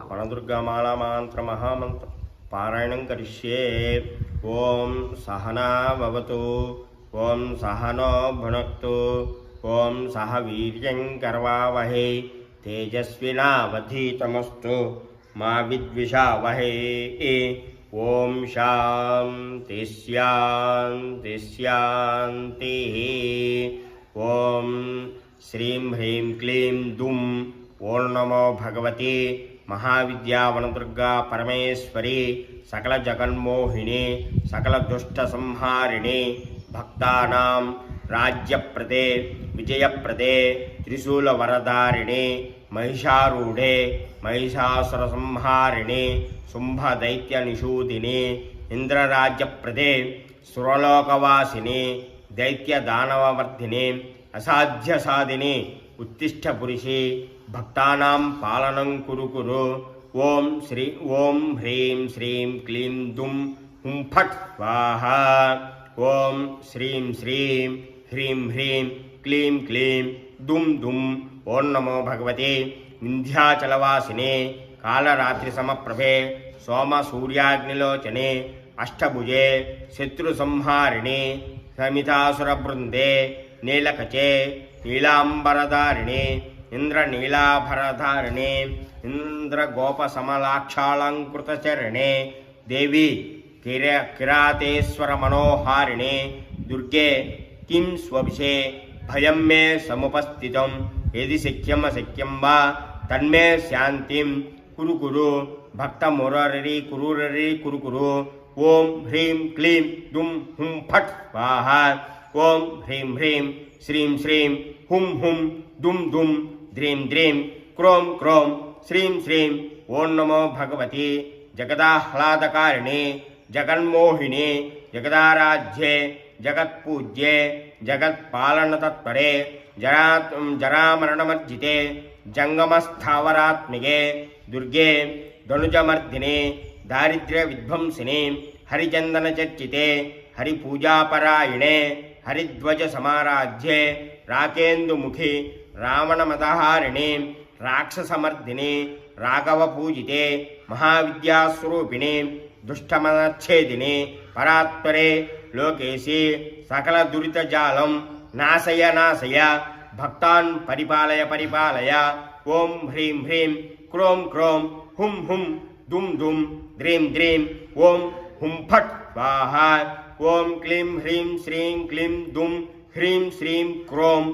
వనదుర్గామాళ మంత్ర మహామంత్ర పారాయణం కరిష్యే. ఓం సహనా భవతు, ఓం సహనో భునక్తు, ఓం సహ వీర్యం కర్వావహై, తేజస్వినావధీతమస్తు మా విద్విషావహై. ఓం శాంతి శాంతి శాంతి. ఓం శ్రీం హ్రీం క్లీం దుం. ఓం నమో భగవతి మహావిద్యా వనదుర్గా పరమేశ్వరి, సకల జగన్మోహిని, సకల దుష్ట సంహారిణి, భక్తానాం రాజ్యప్రదే విజయప్రదే, త్రిశూల వరదారిణి, మహిషారూఢే మహిషాసుర సంహారిణి, శుంభ దైత్య నిషూదిని, ఇంద్రరాజ్యప్రదే సురలోకవాసిని, దైత్య దానవవర్ధిని, అసాధ్య సాధిని, ఉత్తిష్ట పురుషి, భక్తానాం పాలనం కురు కురు. ఓం శ్రీ ఓం హ్రీం శ్రీం క్లీం దుం హుం ఫట్ స్వాహా. ఓం శ్రీం శ్రీం హ్రీం హ్రీం క్లీం క్లీం దుం దుం. ఓం నమో భగవతే వింధ్యాచలవాసినే, కాళరాత్రి సమప్రభే, సోమ సూర్యాగ్నిలోచనే, అష్టభుజే, శత్రు సంహారిణి, సమితాసుర బృందే, నీలకచే నీలాంబరధారిణి, ఇంద్రనీలాభరధారిణి, ఇంద్రగోపసమలాక్షాలంకృతచరణే, దేవి కిరాతేశ్వర మనోహారిణి, దుర్గే కిం స్వభిషే భయం మే సముపస్థితం, ఏది శక్యం అశక్యం వా తన్మే శాంతిం కురు కురు. భక్త మురరి కురురరి కురు కురు. ఓం హ్రీం క్లీం దుం హుం ఫట్ స్వాహా. ఓం హ్రీం హ్రీం శ్రీం శ్రీం హుం హుం దుం దుం ద్రీం ద్రీం క్రోం క్రోం శ్రీం శ్రీం. ఓం నమో భగవతి జగదాహ్లాదకారిణి, జగన్మోహిని, జగదారాధ్యే, జగత్పూజ్యే, జగత్పాలనతత్పరే, జరామరణమర్జితే, జంగమస్థావరాత్మికే, దుర్గే ధనుజమర్దిని, దారిద్ర్య విధ్వంసిని, హరిచందన చర్చితే, హరిపూజాపరాయణే, హరిధ్వజ సమారాధ్యే, రాకేందుముఖి, రావణమదహారిణి, రాక్షసమర్దిని, రాఘవ పూజితే, మహావిద్యాస్వరూపిణి, దుష్టమనచ్ఛేదిని, పరాత్పరే, లోకేశి, సకల దురితజాలం నాశయ నాశయ, భక్తాన్ పరిపాలయ పరిపాలయ. ఓం హ్రీం హ్రీం క్రోం క్రోం హుం హుం దుం దుం ద్రీం ద్రీం. ఓం హుం ఫట్ స్వాహా. ఓం క్లీం హ్రీం శ్రీం క్లీం దుం హ్రీం శ్రీం క్రోం